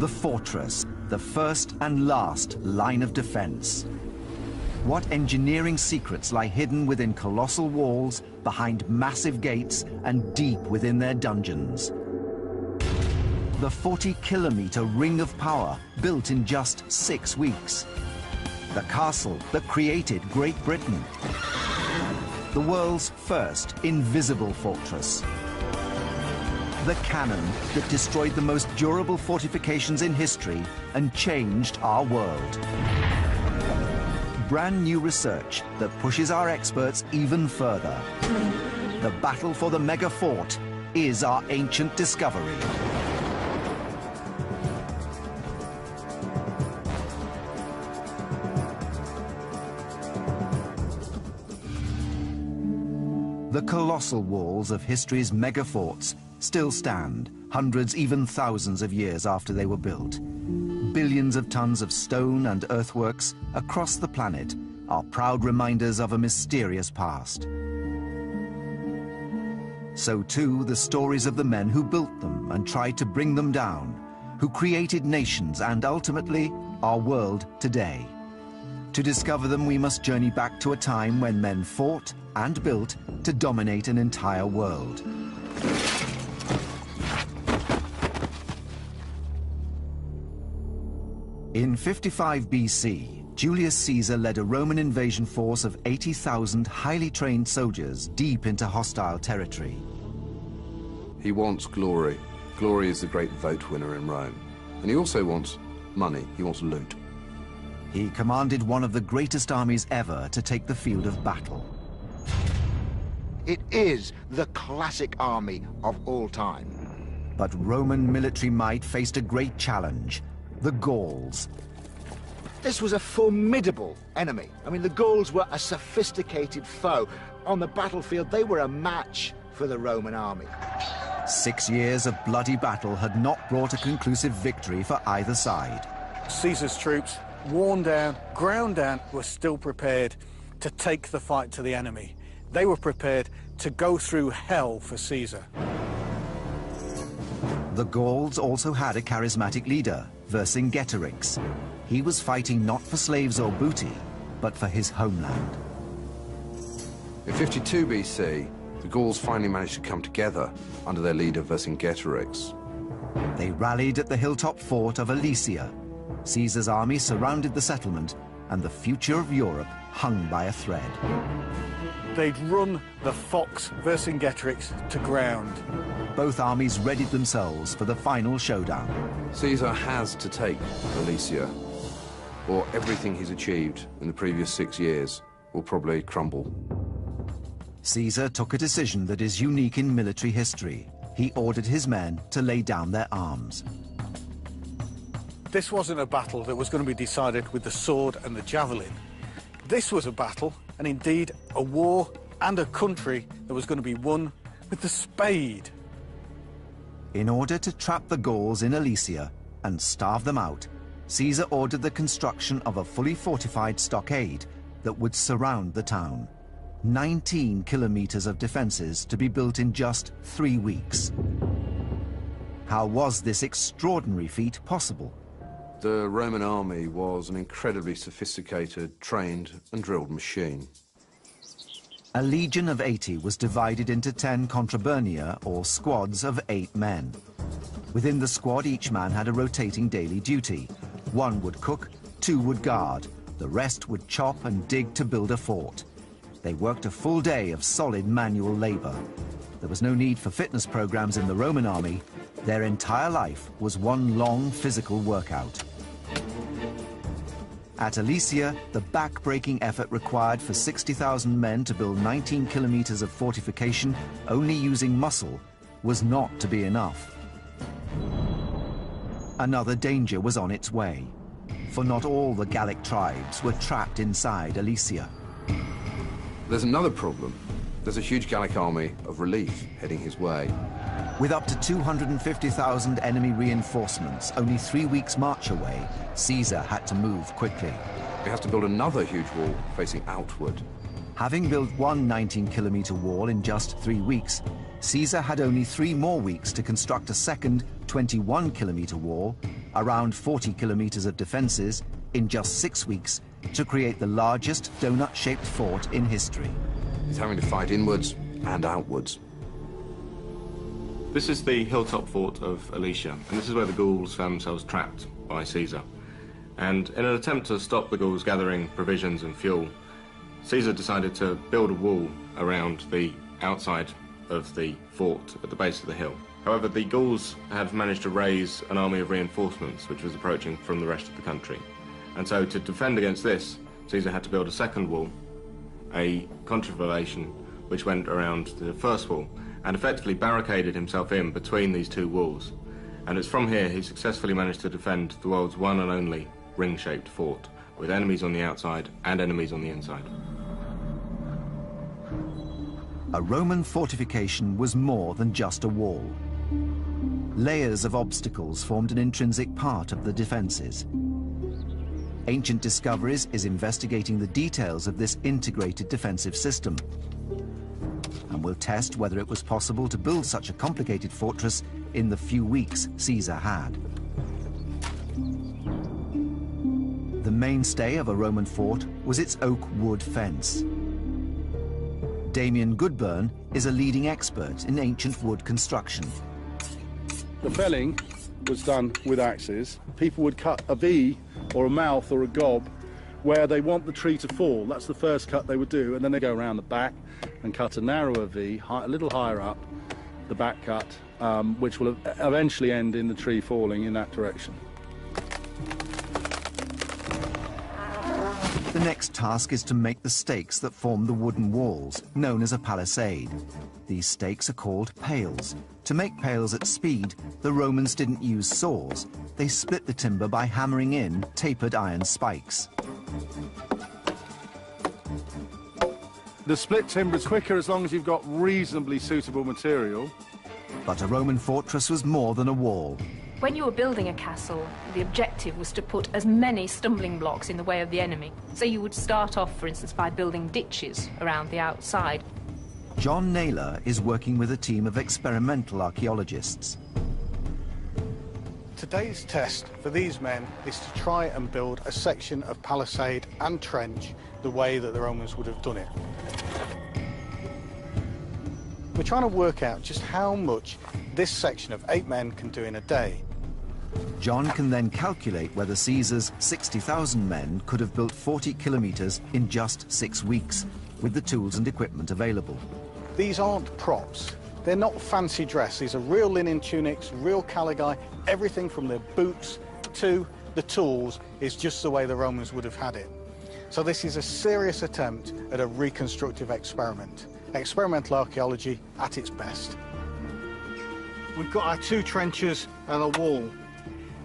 The fortress, the first and last line of defense. What engineering secrets lie hidden within colossal walls, behind massive gates, and deep within their dungeons? The 40-kilometer ring of power, built in just 6 weeks. The castle that created Great Britain. The world's first invisible fortress. The cannon that destroyed the most durable fortifications in history and changed our world. Brand new research that pushes our experts even further. The battle for the mega fort is our ancient discovery. The colossal walls of history's mega forts still stand, hundreds, even thousands of years after they were built. Billions of tons of stone and earthworks across the planet are proud reminders of a mysterious past. So too, the stories of the men who built them and tried to bring them down, who created nations and ultimately our world today. To discover them, we must journey back to a time when men fought and built to dominate an entire world. In 55 BC, Julius Caesar led a Roman invasion force of 80,000 highly trained soldiers deep into hostile territory. He wants glory. Glory is the great vote winner in Rome. And he also wants money. He wants loot. He commanded one of the greatest armies ever to take the field of battle. It is the classic army of all time. But Roman military might faced a great challenge: the Gauls. This was a formidable enemy. I mean, the Gauls were a sophisticated foe. On the battlefield, they were a match for the Roman army. 6 years of bloody battle had not brought a conclusive victory for either side. Caesar's troops, worn down, ground down, were still prepared to take the fight to the enemy. They were prepared to go through hell for Caesar. The Gauls also had a charismatic leader, Vercingetorix. He was fighting not for slaves or booty, but for his homeland. In 52 BC, the Gauls finally managed to come together under their leader Vercingetorix. They rallied at the hilltop fort of Alesia. Caesar's army surrounded the settlement, and the future of Europe hung by a thread. They'd run the fox Vercingetorix to ground. Both armies readied themselves for the final showdown. Caesar has to take Alesia, or everything he's achieved in the previous 6 years will probably crumble. Caesar took a decision that is unique in military history. He ordered his men to lay down their arms. This wasn't a battle that was going to be decided with the sword and the javelin. This was a battle, and indeed a war and a country that was going to be won with the spade. In order to trap the Gauls in Alesia and starve them out, Caesar ordered the construction of a fully fortified stockade that would surround the town. 19 kilometers of defenses to be built in just 3 weeks. How was this extraordinary feat possible? The Roman army was an incredibly sophisticated, trained and drilled machine. A legion of 80 was divided into 10 contraburnia, or squads of 8 men. Within the squad, each man had a rotating daily duty. 1 would cook, 2 would guard, the rest would chop and dig to build a fort. They worked a full day of solid manual labor. There was no need for fitness programs in the Roman army. Their entire life was one long physical workout. At Alesia, the back-breaking effort required for 60,000 men to build 19 kilometers of fortification only using muscle was not to be enough. Another danger was on its way, for not all the Gallic tribes were trapped inside Alesia. There's another problem. There's a huge Gallic army of relief heading his way. With up to 250,000 enemy reinforcements only 3 weeks' march away, Caesar had to move quickly. He has to build another huge wall facing outward. Having built one 19-kilometer wall in just 3 weeks, Caesar had only 3 more weeks to construct a second 21-kilometer wall around 40 kilometers of defenses, in just 6 weeks to create the largest donut-shaped fort in history. He's having to fight inwards and outwards. This is the hilltop fort of Alesia, and this is where the Gauls found themselves trapped by Caesar. And in an attempt to stop the Gauls gathering provisions and fuel, Caesar decided to build a wall around the outside of the fort at the base of the hill. However, the Gauls had managed to raise an army of reinforcements which was approaching from the rest of the country. And so to defend against this, Caesar had to build a second wall, a contravallation, which went around the first wall and effectively barricaded himself in between these two walls. And it's from here he successfully managed to defend the world's one and only ring-shaped fort, with enemies on the outside and enemies on the inside. A Roman fortification was more than just a wall. Layers of obstacles formed an intrinsic part of the defenses. Ancient Discoveries is investigating the details of this integrated defensive system, and will test whether it was possible to build such a complicated fortress in the few weeks Caesar had. The mainstay of a Roman fort was its oak wood fence. Damien Goodburn is a leading expert in ancient wood construction. The felling was done with axes. People would cut a V or a mouth or a gob where they want the tree to fall. That's the first cut they would do, and then they go around the back and cut a narrower V, a little higher up, the back cut, which will eventually end in the tree falling in that direction. The next task is to make the stakes that form the wooden walls, known as a palisade. These stakes are called pales. To make pales at speed, the Romans didn't use saws. They split the timber by hammering in tapered iron spikes. The split timber is quicker as long as you've got reasonably suitable material. But a Roman fortress was more than a wall. When you were building a castle, the objective was to put as many stumbling blocks in the way of the enemy. So you would start off, for instance, by building ditches around the outside. John Naylor is working with a team of experimental archaeologists. Today's test for these men is to try and build a section of palisade and trench the way that the Romans would have done it. We're trying to work out just how much this section of 8 men can do in a day. John can then calculate whether Caesar's 60,000 men could have built 40 kilometers in just 6 weeks, with the tools and equipment available. These aren't props. They're not fancy dress. These are real linen tunics, real caligae. Everything from their boots to the tools is just the way the Romans would have had it. So this is a serious attempt at a reconstructive experiment. Experimental archaeology at its best. We've got our 2 trenches and a wall.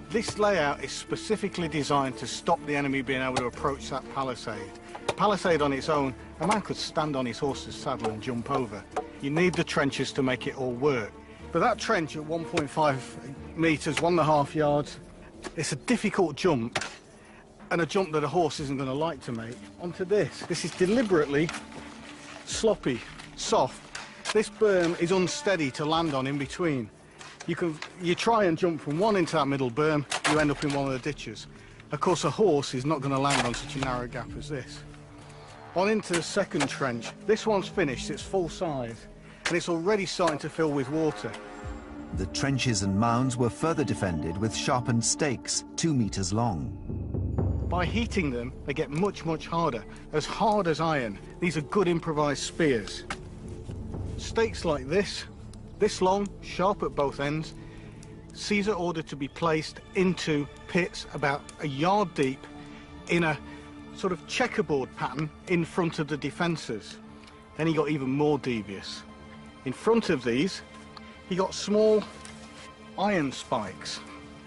This layout is specifically designed to stop the enemy being able to approach that palisade. Palisade on its own, a man could stand on his horse's saddle and jump over. You need the trenches to make it all work. But that trench at 1.5 metres, 1.5 yards, it's a difficult jump, and a jump that a horse isn't going to like to make. Onto this. This is deliberately sloppy, soft. This berm is unsteady to land on in between. You try and jump from one into that middle berm, you end up in one of the ditches. Of course, a horse is not going to land on such a narrow gap as this. On into the second trench. This one's finished, it's full size, and it's already starting to fill with water. The trenches and mounds were further defended with sharpened stakes, 2 meters long. By heating them, they get much, much harder. As hard as iron. These are good improvised spears. Stakes like this long, sharp at both ends, Caesar ordered to be placed into pits about a yard deep in a sort of checkerboard pattern in front of the defences. Then he got even more devious. In front of these, he got small iron spikes.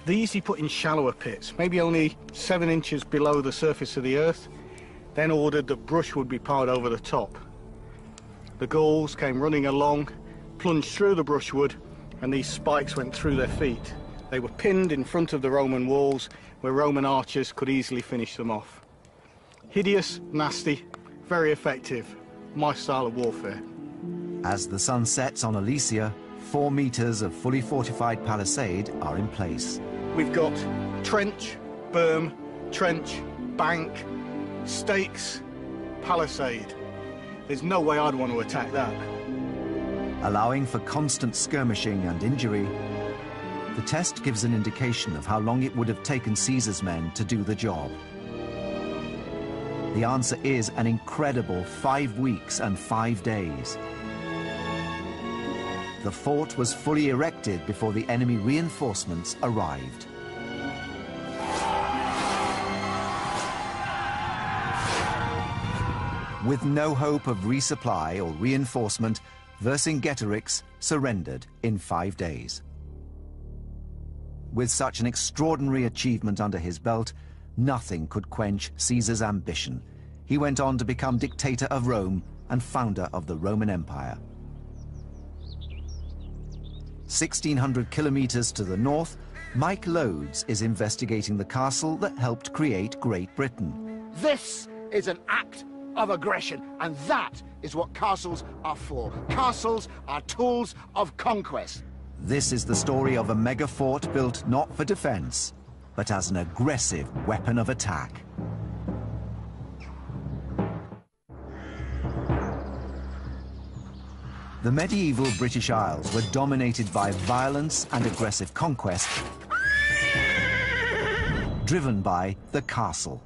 These he put in shallower pits, maybe only 7 inches below the surface of the earth, then ordered that brush would be piled over the top. The Gauls came running along, plunged through the brushwood, and these spikes went through their feet. They were pinned in front of the Roman walls, where Roman archers could easily finish them off. Hideous, nasty, very effective. My style of warfare. As the sun sets on Alesia, 4 meters of fully fortified palisade are in place. We've got Trench, berm, trench, bank, stakes, palisade. There's no way I'd want to attack that. Allowing for constant skirmishing and injury, the test gives an indication of how long it would have taken Caesar's men to do the job. The answer is an incredible 5 weeks and 5 days. The fort was fully erected before the enemy reinforcements arrived. With no hope of resupply or reinforcement, Vercingetorix surrendered in 5 days. With such an extraordinary achievement under his belt, nothing could quench Caesar's ambition. He went on to become dictator of Rome and founder of the Roman Empire. 1,600 kilometers to the north, Mike Loades is investigating the castle that helped create Great Britain. This is an act of aggression, and that is what castles are for. Castles are tools of conquest. This is the story of a mega fort built not for defense, but as an aggressive weapon of attack. The medieval British Isles were dominated by violence and aggressive conquest, driven by the castle.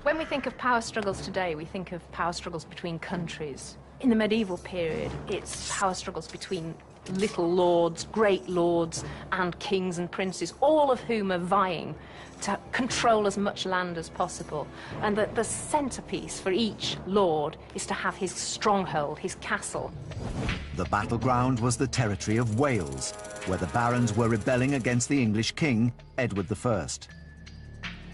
When we think of power struggles today, we think of power struggles between countries. In the medieval period, it's power struggles between little lords, great lords, and kings and princes, all of whom are vying to control as much land as possible. And the centerpiece for each lord is to have his stronghold, his castle. The battleground was the territory of Wales, where the barons were rebelling against the English king, Edward I.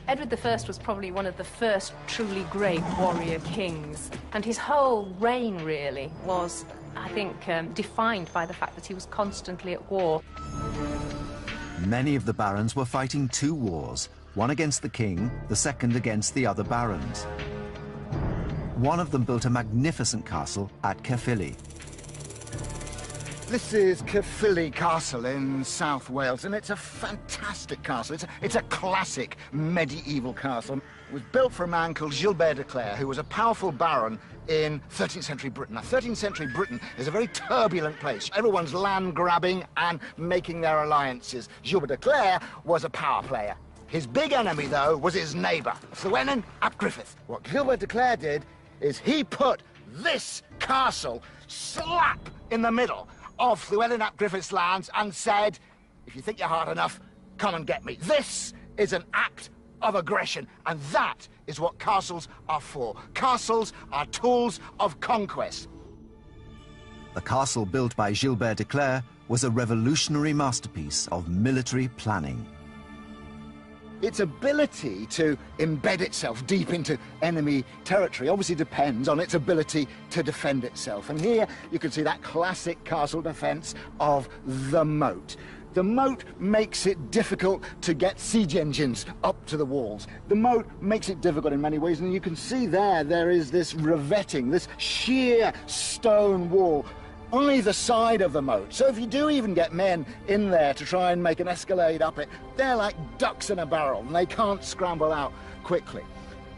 Edward I was probably one of the first truly great warrior kings, and his whole reign really was, I think, defined by the fact that he was constantly at war. Many of the barons were fighting 2 wars, one against the king, the second against the other barons. One of them built a magnificent castle at Caerphilly. This is Caerphilly Castle in South Wales, and it's a fantastic castle. It's a classic medieval castle. It was built for a man called Gilbert de Clare, who was a powerful baron in 13th century Britain. Now, 13th century Britain is a very turbulent place. Everyone's land grabbing and making their alliances. Gilbert de Clare was a power player. His big enemy, though, was his neighbour, Llewellyn ap Griffith. What Gilbert de Clare did is he put this castle slap in the middle of Llewellyn ap Griffith's lands and said, if you think you're hard enough, come and get me. This is an act of aggression, and that is what castles are for. Castles are tools of conquest. The castle built by Gilbert de Clare was a revolutionary masterpiece of military planning. Its ability to embed itself deep into enemy territory obviously depends on its ability to defend itself. And here you can see that classic castle defense of the moat. The moat makes it difficult to get siege engines up to the walls. The moat makes it difficult in many ways, and you can see there is this revetting, this sheer stone wall on either side of the moat. So if you do even get men in there to try and make an escalade up it, they're like ducks in a barrel, and they can't scramble out quickly.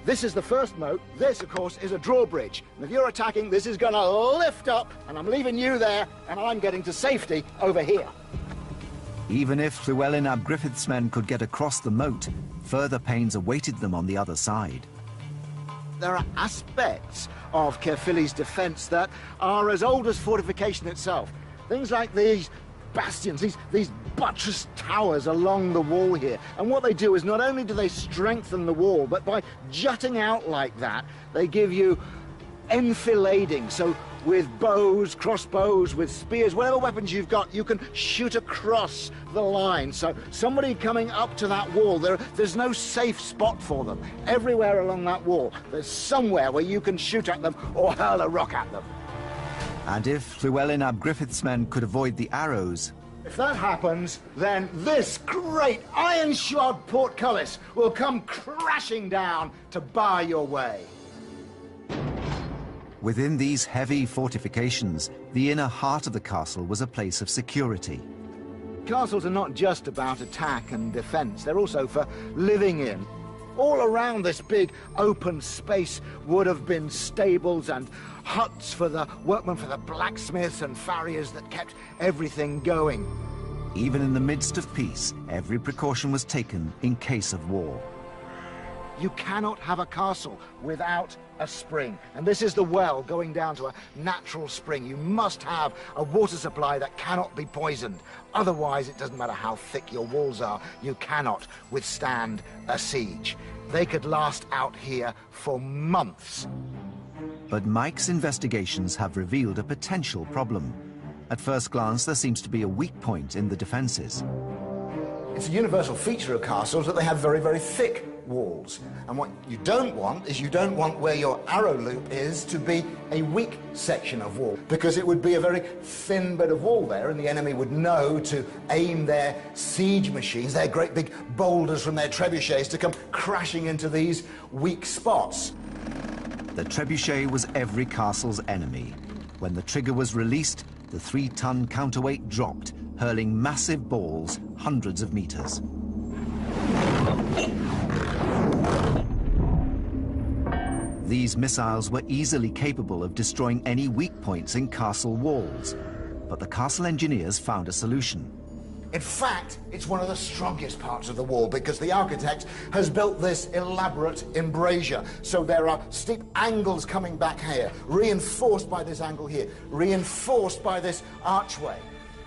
This is the first moat. This, of course, is a drawbridge. And if you're attacking, this is going to lift up, and I'm leaving you there, and I'm getting to safety over here. Even if Llewellyn ap Griffith's men could get across the moat, further pains awaited them on the other side. There are aspects of Caerphilly's defence that are as old as fortification itself. Things like these bastions, these buttress towers along the wall here. And what they do is not only do they strengthen the wall, but by jutting out like that, they give you enfilading. So with bows, crossbows, with spears, whatever weapons you've got, you can shoot across the line. So somebody coming up to that wall, there's no safe spot for them. Everywhere along that wall, there's somewhere where you can shoot at them or hurl a rock at them. And if Llewellyn ap Griffith's men could avoid the arrows, if that happens, then this great iron-shod portcullis will come crashing down to bar your way. within these heavy fortifications, the inner heart of the castle was a place of security. Castles are not just about attack and defence, they're also for living in. All around this big open space would have been stables and huts for the workmen, for the blacksmiths and farriers that kept everything going. Even in the midst of peace, every precaution was taken in case of war. You cannot have a castle without a spring. And this is the well going down to a natural spring. You must have a water supply that cannot be poisoned. Otherwise, it doesn't matter how thick your walls are, you cannot withstand a siege. They could last out here for months. But Mike's investigations have revealed a potential problem. At first glance, there seems to be a weak point in the defences. It's a universal feature of castles that they have very, very thick walls. And what you don't want is you don't want where your arrow loop is to be a weak section of wall, because it would be a very thin bit of wall there, and the enemy would know to aim their siege machines, their great big boulders from their trebuchets, to come crashing into these weak spots. The trebuchet was every castle's enemy. When the trigger was released, the 3-ton counterweight dropped, hurling massive balls hundreds of meters. These missiles were easily capable of destroying any weak points in castle walls, but the castle engineers found a solution. In fact, it's one of the strongest parts of the wall, because the architect has built this elaborate embrasure. So there are steep angles coming back here, reinforced by this angle here, reinforced by this archway.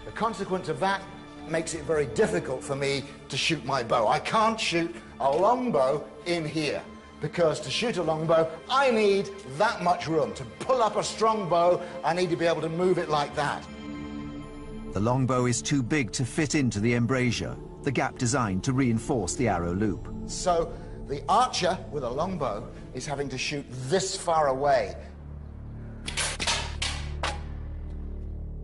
The consequence of that makes it very difficult for me to shoot my bow. I can't shoot a longbow in here, because to shoot a longbow, I need that much room. To pull up a strong bow, I need to be able to move it like that. The longbow is too big to fit into the embrasure, the gap designed to reinforce the arrow loop. So the archer with a longbow is having to shoot this far away.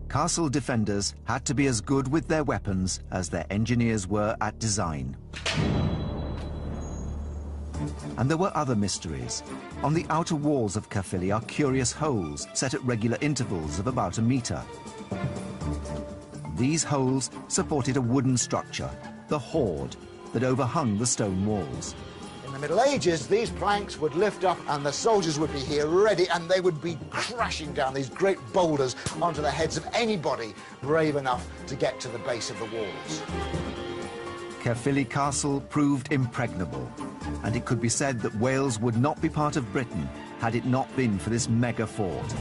Castle defenders had to be as good with their weapons as their engineers were at design. And there were other mysteries. On the outer walls of Caerphilly are curious holes set at regular intervals of about a metre. These holes supported a wooden structure, the hoard, that overhung the stone walls. In the Middle Ages, these planks would lift up and the soldiers would be here ready, and they would be crashing down these great boulders onto the heads of anybody brave enough to get to the base of the walls. Caerphilly Castle proved impregnable, and it could be said that Wales would not be part of Britain had it not been for this mega fort.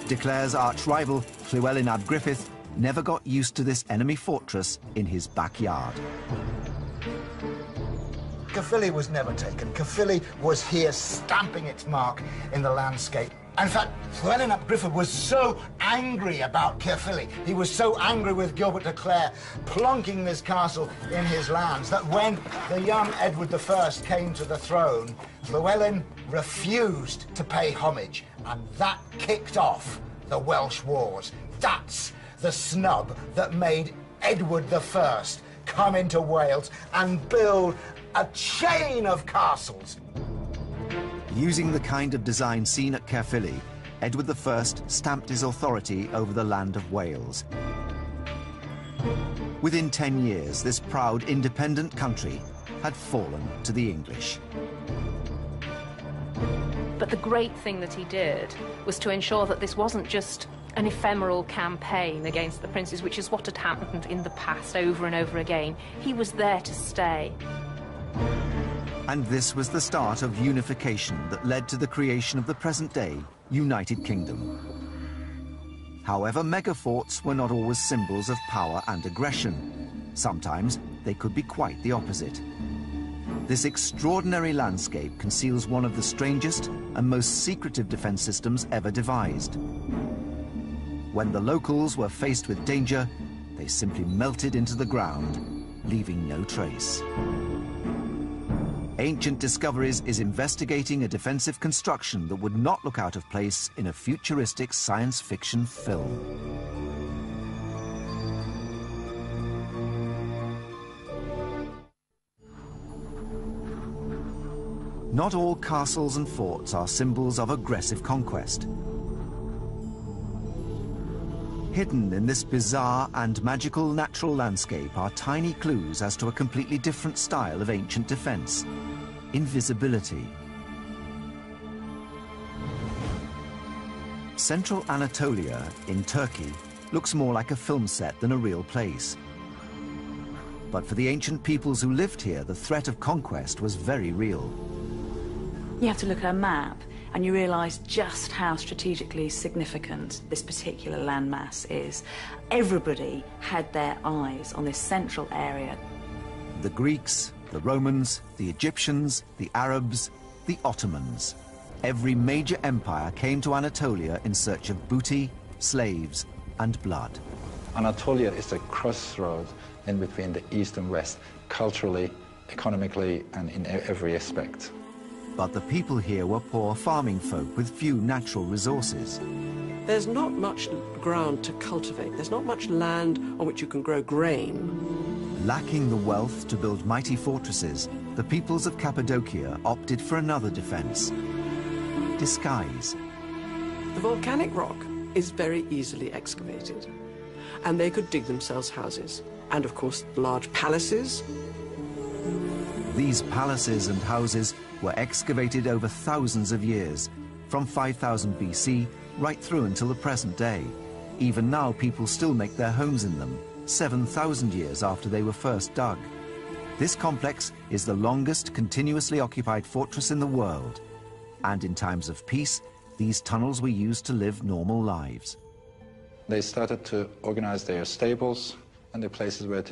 De Clare's arch-rival, Llywelyn ap Griffith, never got used to this enemy fortress in his backyard. Caerphilly was never taken. Caerphilly was here stamping its mark in the landscape. In fact, Llywelyn ap Griffith was so angry about Caerphilly, he was so angry with Gilbert de Clare plonking this castle in his lands, that when the young Edward I came to the throne, Llywelyn refused to pay homage, and that kicked off the Welsh Wars. That's the snub that made Edward I come into Wales and build a chain of castles. Using the kind of design seen at Caerphilly, Edward I stamped his authority over the land of Wales. Within 10 years, this proud independent country had fallen to the English. But the great thing that he did was to ensure that this wasn't just an ephemeral campaign against the princes, which is what had happened in the past over and over again. He was there to stay. And this was the start of unification that led to the creation of the present-day United Kingdom. However, megaforts were not always symbols of power and aggression. Sometimes they could be quite the opposite. This extraordinary landscape conceals one of the strangest and most secretive defense systems ever devised. When the locals were faced with danger, they simply melted into the ground, leaving no trace. Ancient Discoveries is investigating a defensive construction that would not look out of place in a futuristic science fiction film. Not all castles and forts are symbols of aggressive conquest. Hidden in this bizarre and magical natural landscape are tiny clues as to a completely different style of ancient defense: invisibility. Central Anatolia in Turkey looks more like a film set than a real place. But for the ancient peoples who lived here, the threat of conquest was very real. You have to look at a map and you realise just how strategically significant this particular landmass is. Everybody had their eyes on this central area. The Greeks, the Romans, the Egyptians, the Arabs, the Ottomans. Every major empire came to Anatolia in search of booty, slaves, and blood. Anatolia is a crossroads in between the East and West, culturally, economically, and in every aspect. But the people here were poor farming folk with few natural resources. There's not much ground to cultivate. There's not much land on which you can grow grain. Lacking the wealth to build mighty fortresses, the peoples of Cappadocia opted for another defense: disguise. The volcanic rock is very easily excavated, and they could dig themselves houses. And of course, large palaces. These palaces and houses were excavated over thousands of years, from 5000 BC right through until the present day. Even now, people still make their homes in them, 7,000 years after they were first dug. This complex is the longest continuously occupied fortress in the world. And in times of peace, these tunnels were used to live normal lives. They started to organize their stables and the places where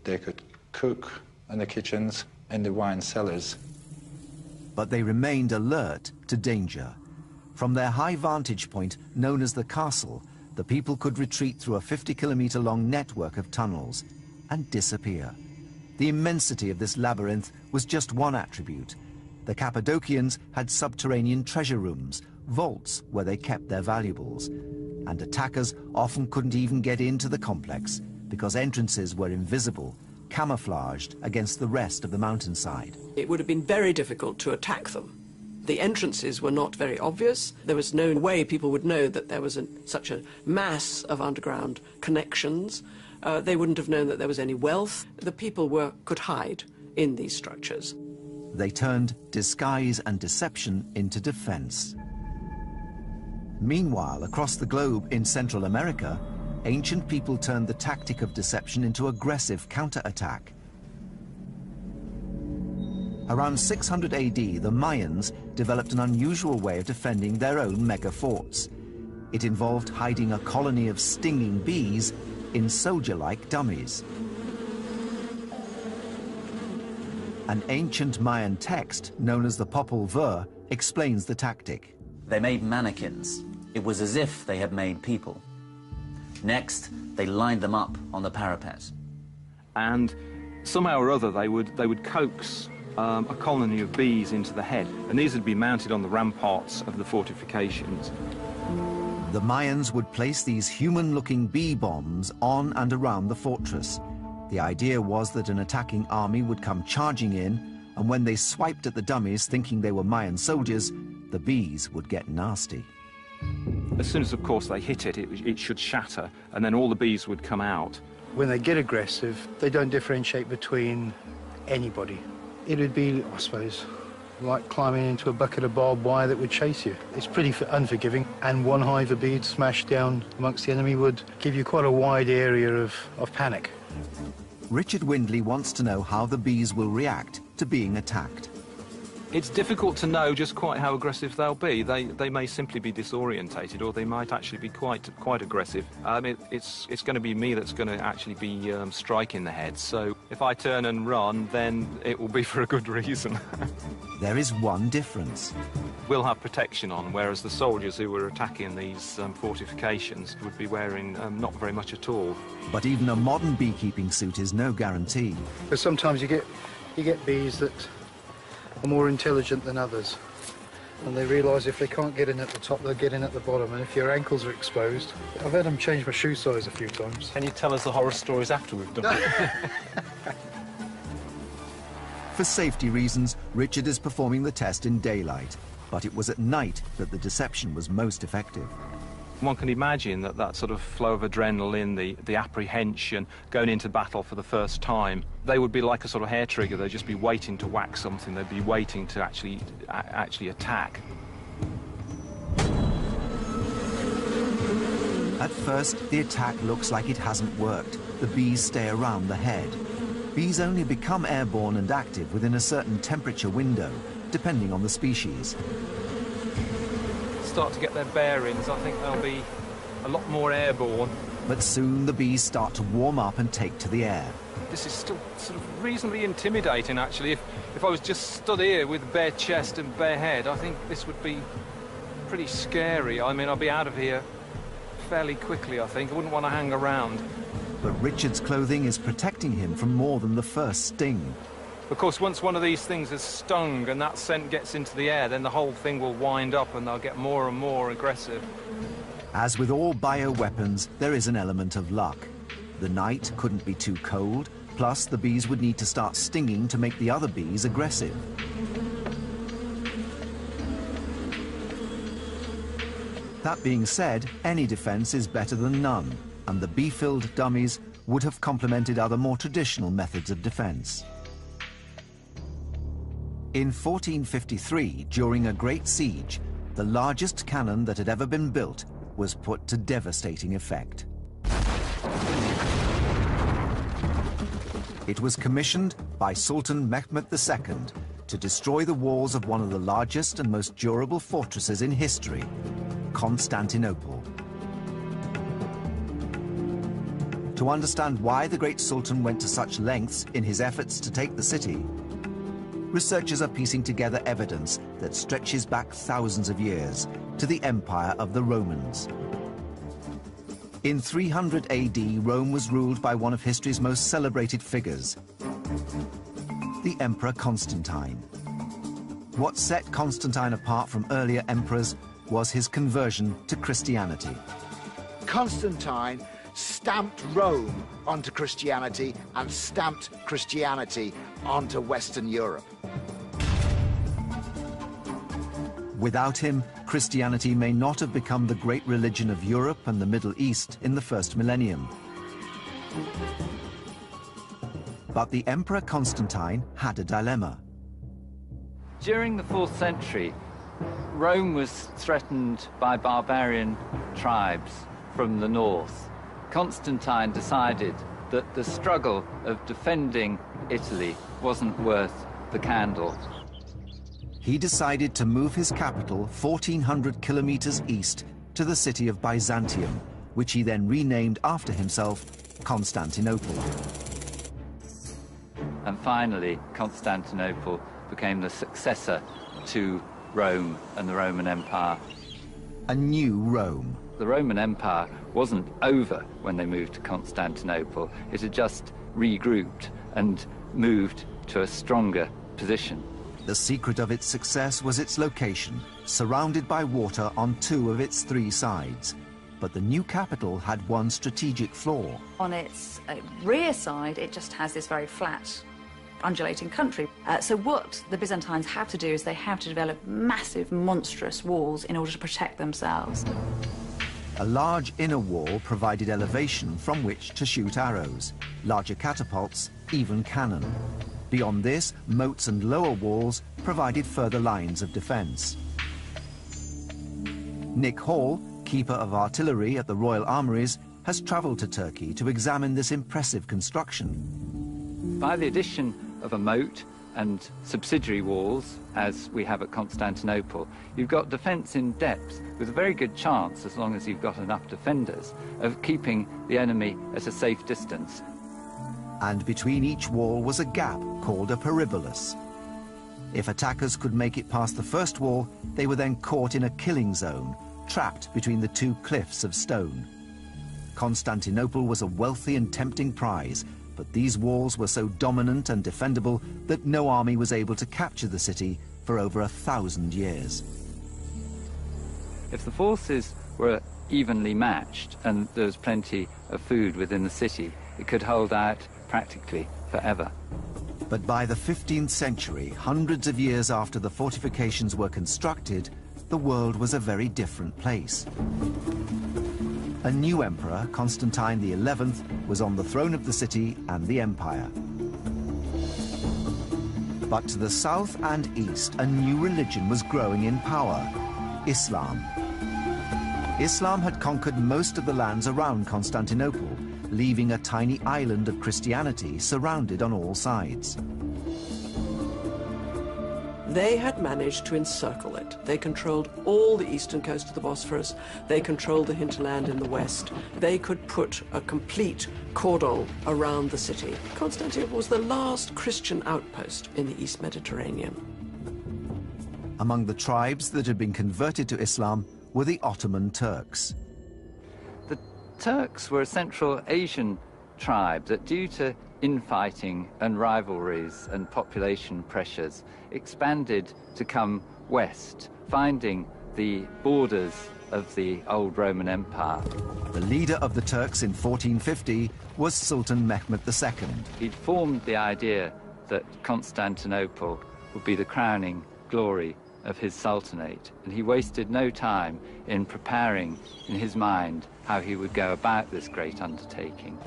they could cook, and the kitchens and the wine cellars. But they remained alert to danger. From their high vantage point, known as the castle, the people could retreat through a 50-kilometer-long network of tunnels and disappear. The immensity of this labyrinth was just one attribute. The Cappadocians had subterranean treasure rooms, vaults where they kept their valuables. And attackers often couldn't even get into the complex because entrances were invisible, camouflaged against the rest of the mountainside. It would have been very difficult to attack them. The entrances were not very obvious. There was no way people would know that there was such a mass of underground connections. They wouldn't have known that there was any wealth. The people could hide in these structures. They turned disguise and deception into defense. Meanwhile, across the globe in Central America, ancient people turned the tactic of deception into aggressive counterattack. Around 600 AD, the Mayans developed an unusual way of defending their own mega forts. It involved hiding a colony of stinging bees in soldier-like dummies. An ancient Mayan text, known as the Popol Vuh, explains the tactic. They made mannequins. It was as if they had made people. Next, they lined them up on the parapet. And somehow or other, they would coax a colony of bees into the head, and these would be mounted on the ramparts of the fortifications. The Mayans would place these human-looking bee bombs on and around the fortress. The idea was that an attacking army would come charging in, and when they swiped at the dummies thinking they were Mayan soldiers, the bees would get nasty. As soon as, of course, they hit it, it should shatter, and then all the bees would come out. When they get aggressive, they don't differentiate between anybody. It would be, I suppose, like climbing into a bucket of barbed wire that would chase you. It's pretty unforgiving, and one hive of bees smashed down amongst the enemy would give you quite a wide area of panic. Richard Windley wants to know how the bees will react to being attacked. It's difficult to know just quite how aggressive they'll be. They may simply be disorientated, or they might actually be quite aggressive. It's going to be me that's going to actually be striking the head. So if I turn and run, then it will be for a good reason. There is one difference. We'll have protection on, whereas the soldiers who were attacking these fortifications would be wearing not very much at all. But even a modern beekeeping suit is no guarantee. But sometimes you get bees that are more intelligent than others, and they realise if they can't get in at the top, they'll get in at the bottom, and if your ankles are exposed... I've had them change my shoe size a few times. Can you tell us the horror stories after we've done it? For safety reasons, Richard is performing the test in daylight, but it was at night that the deception was most effective. One can imagine that sort of flow of adrenaline, the apprehension, going into battle for the first time, they would be like a sort of hair trigger. They'd just be waiting to whack something. They'd be waiting to actually attack. At first, the attack looks like it hasn't worked. The bees stay around the head. Bees only become airborne and active within a certain temperature window, depending on the species. Start to get their bearings, I think they'll be a lot more airborne. But soon the bees start to warm up and take to the air. This is still sort of reasonably intimidating, actually. If I was just stood here with bare chest and bare head, I think this would be pretty scary. I mean, I'd be out of here fairly quickly, I think. I wouldn't want to hang around. But Richard's clothing is protecting him from more than the first sting. Of course, once one of these things has stung and that scent gets into the air, then the whole thing will wind up and they'll get more and more aggressive. As with all bioweapons, there is an element of luck. The night couldn't be too cold, plus the bees would need to start stinging to make the other bees aggressive. That being said, any defense is better than none, and the bee-filled dummies would have complemented other more traditional methods of defense. In 1453, during a great siege, the largest cannon that had ever been built was put to devastating effect. It was commissioned by Sultan Mehmed II to destroy the walls of one of the largest and most durable fortresses in history, Constantinople. To understand why the great Sultan went to such lengths in his efforts to take the city, researchers are piecing together evidence that stretches back thousands of years to the empire of the Romans. In 300 AD, Rome was ruled by one of history's most celebrated figures, the Emperor Constantine. What set Constantine apart from earlier emperors was his conversion to Christianity. Constantine stamped Rome onto Christianity and stamped Christianity onto Western Europe. Without him, Christianity may not have become the great religion of Europe and the Middle East in the first millennium. But the Emperor Constantine had a dilemma. During the 4th century, Rome was threatened by barbarian tribes from the north. Constantine decided that the struggle of defending Italy wasn't worth the candle. He decided to move his capital 1,400 kilometers east to the city of Byzantium, which he then renamed after himself, Constantinople. And finally, Constantinople became the successor to Rome and the Roman Empire. A new Rome. The Roman Empire wasn't over when they moved to Constantinople. It had just regrouped and moved to a stronger position. The secret of its success was its location, surrounded by water on 2 of its 3 sides. But the new capital had one strategic flaw. On its rear side, it just has this very flat, undulating country. So what the Byzantines had to do is they had to develop massive, monstrous walls in order to protect themselves. A large inner wall provided elevation from which to shoot arrows, larger catapults, even cannon. Beyond this, moats and lower walls provided further lines of defense. Nick Hall, Keeper of Artillery at the Royal Armouries, has traveled to Turkey to examine this impressive construction. By the addition of a moat and subsidiary walls, as we have at Constantinople, you've got defence in depth with a very good chance, as long as you've got enough defenders, of keeping the enemy at a safe distance. And between each wall was a gap called a peribolus. If attackers could make it past the first wall, they were then caught in a killing zone, trapped between the 2 cliffs of stone. Constantinople was a wealthy and tempting prize, but these walls were so dominant and defendable that no army was able to capture the city for over 1,000 years. If the forces were evenly matched and there was plenty of food within the city, it could hold out practically forever. But by the 15th century, hundreds of years after the fortifications were constructed, the world was a very different place. A new emperor, Constantine XI, was on the throne of the city and the empire. But to the south and east, a new religion was growing in power: Islam. Islam had conquered most of the lands around Constantinople, leaving a tiny island of Christianity surrounded on all sides. They had managed to encircle it. They controlled all the eastern coast of the Bosphorus. They controlled the hinterland in the west. They could put a complete cordon around the city. Constantinople was the last Christian outpost in the East Mediterranean. Among the tribes that had been converted to Islam were the Ottoman Turks. The Turks were a Central Asian tribe that, due to infighting and rivalries and population pressures, expanded to come west, finding the borders of the old Roman Empire. The leader of the Turks in 1450 was Sultan Mehmed II. He'd formed the idea that Constantinople would be the crowning glory of his sultanate, and he wasted no time in preparing in his mind how he would go about this great undertaking.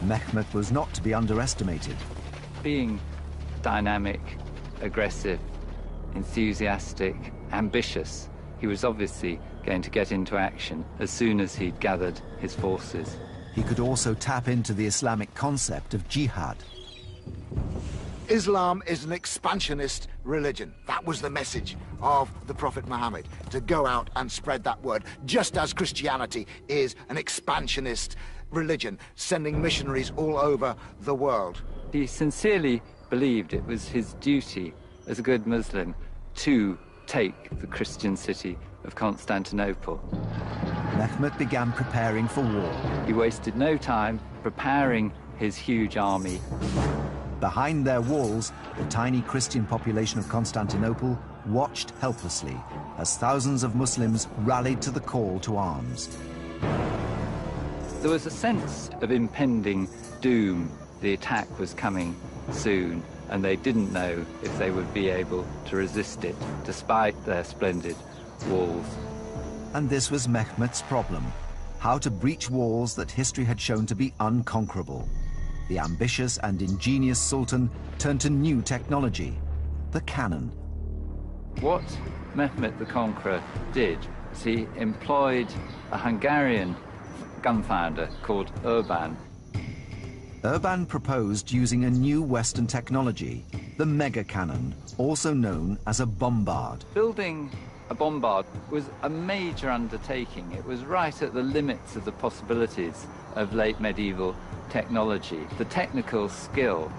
Mehmed was not to be underestimated. Being dynamic, aggressive, enthusiastic, ambitious, he was obviously going to get into action as soon as he'd gathered his forces. He could also tap into the Islamic concept of jihad. Islam is an expansionist religion. That was the message of the Prophet Muhammad, to go out and spread that word, just as Christianity is an expansionist religion, sending missionaries all over the world. He sincerely believed it was his duty as a good Muslim to take the Christian city of Constantinople. Mehmed began preparing for war. He wasted no time preparing his huge army. Behind their walls, the tiny Christian population of Constantinople watched helplessly as thousands of Muslims rallied to the call to arms. There was a sense of impending doom. The attack was coming soon, and they didn't know if they would be able to resist it, despite their splendid walls. And this was Mehmed's problem: how to breach walls that history had shown to be unconquerable. The ambitious and ingenious Sultan turned to new technology: the cannon. What Mehmed the Conqueror did was he employed a Hungarian gun founder called Urban. Urban proposed using a new Western technology, the mega cannon, also known as a bombard. Building a bombard was a major undertaking. It was right at the limits of the possibilities of late medieval technology. The technical skill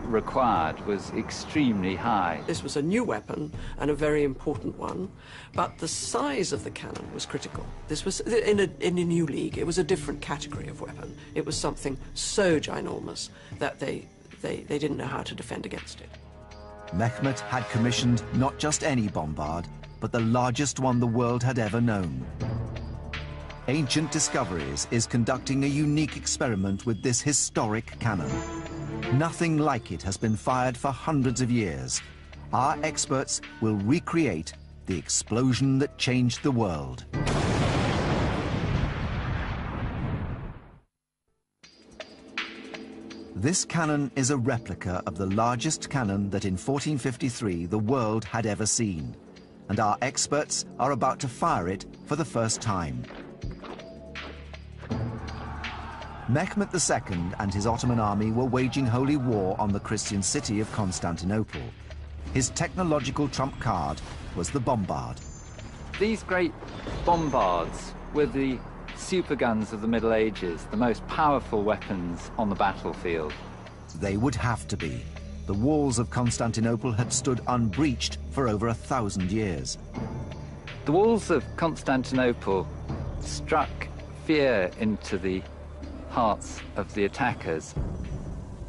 required was extremely high. This was a new weapon and a very important one, but the size of the cannon was critical. This was in a new league. It was a different category of weapon. It was something so ginormous that they didn't know how to defend against it. Mehmed had commissioned not just any bombard, but the largest one the world had ever known. Ancient Discoveries is conducting a unique experiment with this historic cannon. Nothing like it has been fired for hundreds of years. Our experts will recreate the explosion that changed the world. This cannon is a replica of the largest cannon that in 1453 the world had ever seen, and our experts are about to fire it for the first time. Mehmed II and his Ottoman army were waging holy war on the Christian city of Constantinople. His technological trump card was the bombard. These great bombards were the superguns of the Middle Ages, the most powerful weapons on the battlefield. They would have to be. The walls of Constantinople had stood unbreached for over 1,000 years. The walls of Constantinople struck fear into the hearts of the attackers.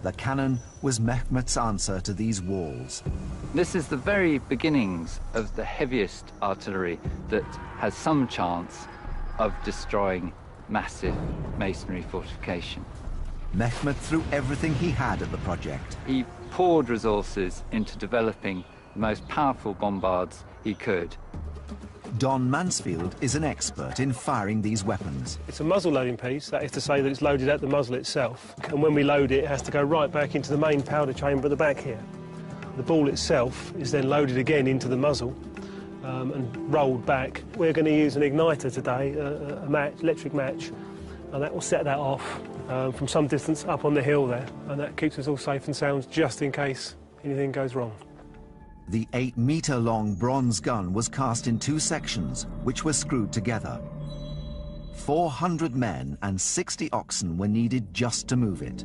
The cannon was Mehmed's answer to these walls. This is the very beginnings of the heaviest artillery that has some chance of destroying massive masonry fortification. Mehmed threw everything he had at the project. He poured resources into developing the most powerful bombards he could. Don Mansfield is an expert in firing these weapons. It's a muzzle loading piece, that is to say that it's loaded at the muzzle itself. And when we load it, it has to go right back into the main powder chamber at the back here. The ball itself is then loaded again into the muzzle and rolled back. We're going to use an igniter today, a match, electric match, and that will set that off from some distance up on the hill there, and that keeps us all safe and sound just in case anything goes wrong. The 8-metre-long bronze gun was cast in 2 sections, which were screwed together. 400 men and 60 oxen were needed just to move it.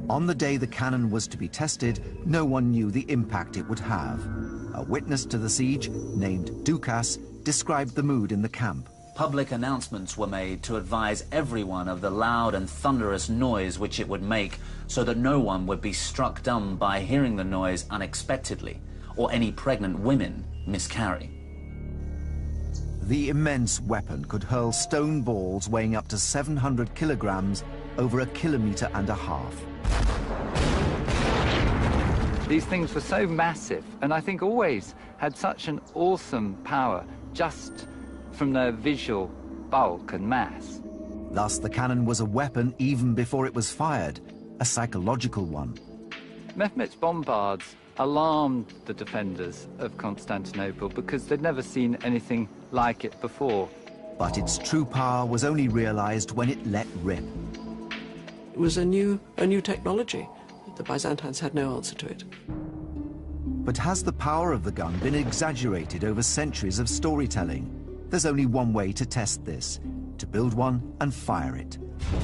On the day the cannon was to be tested, no one knew the impact it would have. A witness to the siege, named Dukas, described the mood in the camp. Public announcements were made to advise everyone of the loud and thunderous noise which it would make, so that no one would be struck dumb by hearing the noise unexpectedly, or any pregnant women miscarry. The immense weapon could hurl stone balls weighing up to 700 kilograms over 1.5 kilometers. These things were so massive, and I think always had such an awesome power, just from their visual bulk and mass. Thus, the cannon was a weapon even before it was fired, a psychological one. Mehmet's bombards alarmed the defenders of Constantinople because they'd never seen anything like it before. But its true power was only realized when it let rip. It was a new technology. The Byzantines had no answer to it. But has the power of the gun been exaggerated over centuries of storytelling? There's only one way to test this: to build one and fire it.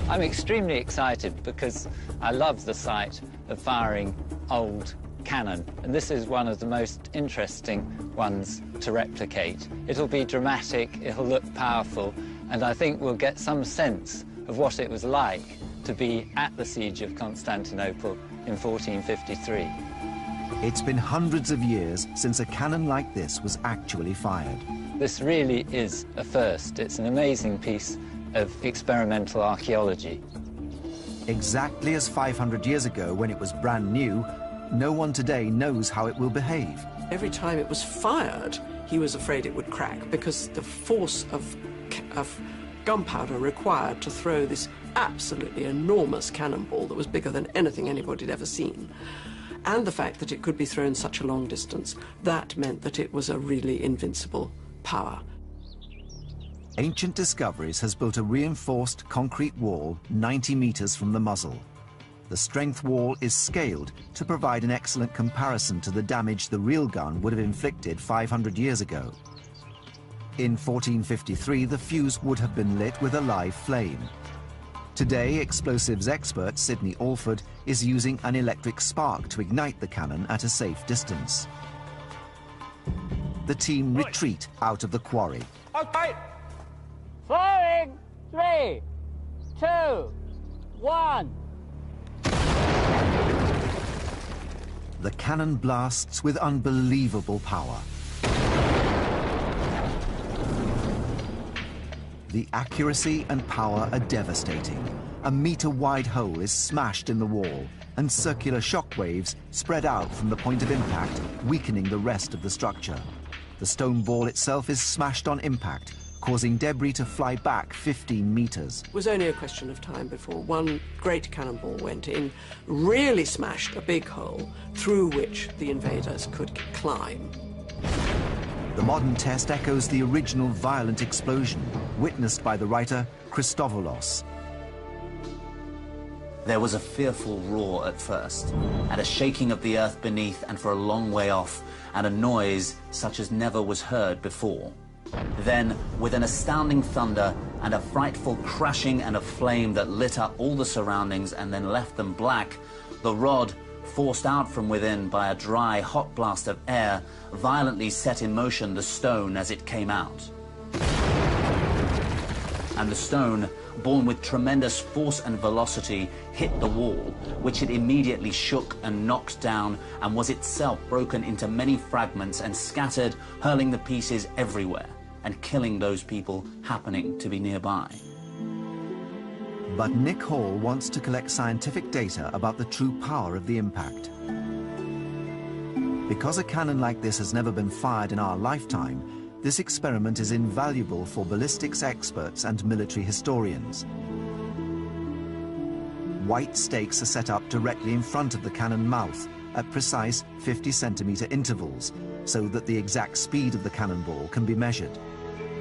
I'm extremely excited because I love the sight of firing old cannon, and this is one of the most interesting ones to replicate. It'll be dramatic, it'll look powerful, and I think we'll get some sense of what it was like to be at the siege of Constantinople in 1453. It's been hundreds of years since a cannon like this was actually fired. This really is a first. It's an amazing piece of experimental archaeology. Exactly as 500 years ago when it was brand new, no one today knows how it will behave. Every time it was fired, he was afraid it would crack because the force of gunpowder required to throw this absolutely enormous cannonball that was bigger than anything anybody had ever seen, and the fact that it could be thrown such a long distance, that meant that it was a really invincible power. Ancient Discoveries has built a reinforced concrete wall 90 meters from the muzzle. The strength wall is scaled to provide an excellent comparison to the damage the real gun would have inflicted 500 years ago. In 1453, the fuse would have been lit with a live flame. Today, explosives expert Sidney Alford is using an electric spark to ignite the cannon at a safe distance. The team retreat out of the quarry. Okay. Firing! 3, 2, 1. The cannon blasts with unbelievable power. The accuracy and power are devastating. A meter-wide hole is smashed in the wall, and circular shock waves spread out from the point of impact, weakening the rest of the structure. The stone ball itself is smashed on impact, causing debris to fly back 15 meters. It was only a question of time before one great cannonball went in, really smashed a big hole through which the invaders could climb. The modern test echoes the original violent explosion, witnessed by the writer Christopoulos. There was a fearful roar at first, and a shaking of the earth beneath and for a long way off, and a noise such as never was heard before. Then, with an astounding thunder and a frightful crashing and a flame that lit up all the surroundings and then left them black, the rod, forced out from within by a dry, hot blast of air, violently set in motion the stone as it came out. And the stone, borne with tremendous force and velocity, hit the wall, which it immediately shook and knocked down, and was itself broken into many fragments and scattered, hurling the pieces everywhere, and killing those people happening to be nearby. But Nick Hall wants to collect scientific data about the true power of the impact. Because a cannon like this has never been fired in our lifetime, this experiment is invaluable for ballistics experts and military historians. White stakes are set up directly in front of the cannon mouth at precise 50-centimeter intervals, so that the exact speed of the cannonball can be measured.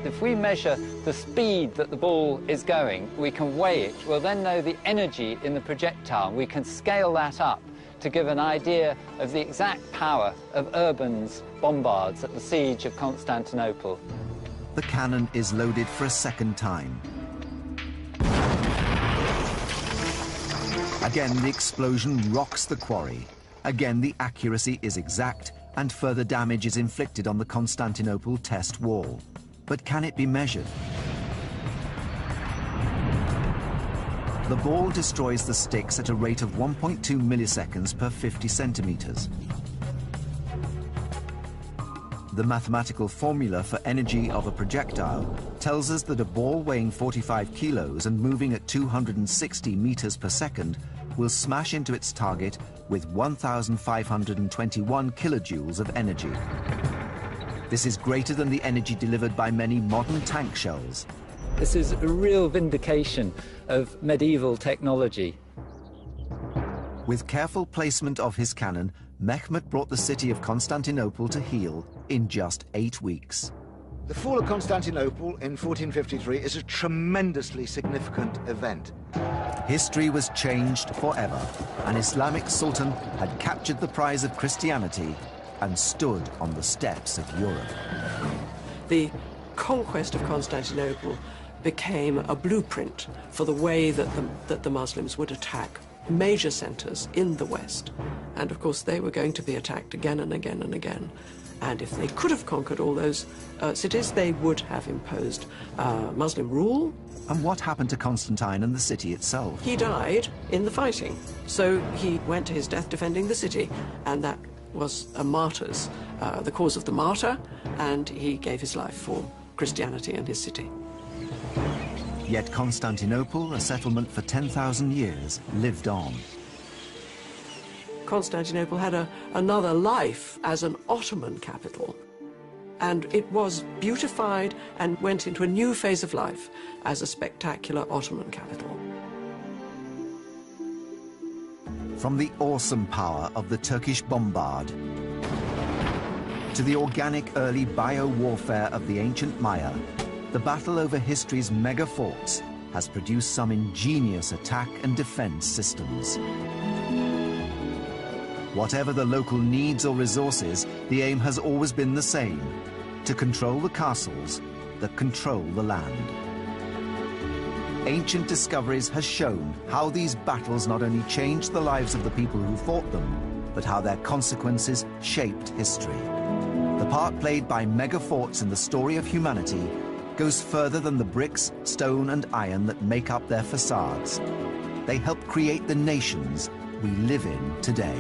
If we measure the speed that the ball is going, we can weigh it. We'll then know the energy in the projectile. We can scale that up to give an idea of the exact power of Urban's bombards at the siege of Constantinople. The cannon is loaded for a second time. Again, the explosion rocks the quarry. Again, the accuracy is exact, and further damage is inflicted on the Constantinople test wall. But can it be measured? The ball destroys the sticks at a rate of 1.2 milliseconds per 50 centimeters. The mathematical formula for energy of a projectile tells us that a ball weighing 45 kilos and moving at 260 meters per second will smash into its target with 1,521 kilojoules of energy. This is greater than the energy delivered by many modern tank shells. This is a real vindication of medieval technology. With careful placement of his cannon, Mehmet brought the city of Constantinople to heel in just 8 weeks. The fall of Constantinople in 1453 is a tremendously significant event. History was changed forever. An Islamic sultan had captured the prize of Christianity and stood on the steps of Europe. The conquest of Constantinople became a blueprint for the way that the Muslims would attack major centers in the West. And of course they were going to be attacked again and again and again. And if they could have conquered all those cities, they would have imposed Muslim rule. And what happened to Constantine and the city itself? He died in the fighting. So he went to his death defending the city, and that was a martyr's, the cause of the martyr, and he gave his life for Christianity and his city. Yet Constantinople, a settlement for 10,000 years, lived on. Constantinople had another life as an Ottoman capital, and it was beautified and went into a new phase of life as a spectacular Ottoman capital. From the awesome power of the Turkish bombard to the organic early bio-warfare of the ancient Maya, the battle over history's mega forts has produced some ingenious attack and defense systems. Whatever the local needs or resources, the aim has always been the same: to control the castles that control the land. Ancient discoveries has shown how these battles not only changed the lives of the people who fought them, but how their consequences shaped history. The part played by mega forts in the story of humanity goes further than the bricks, stone and iron that make up their facades. They help create the nations we live in today.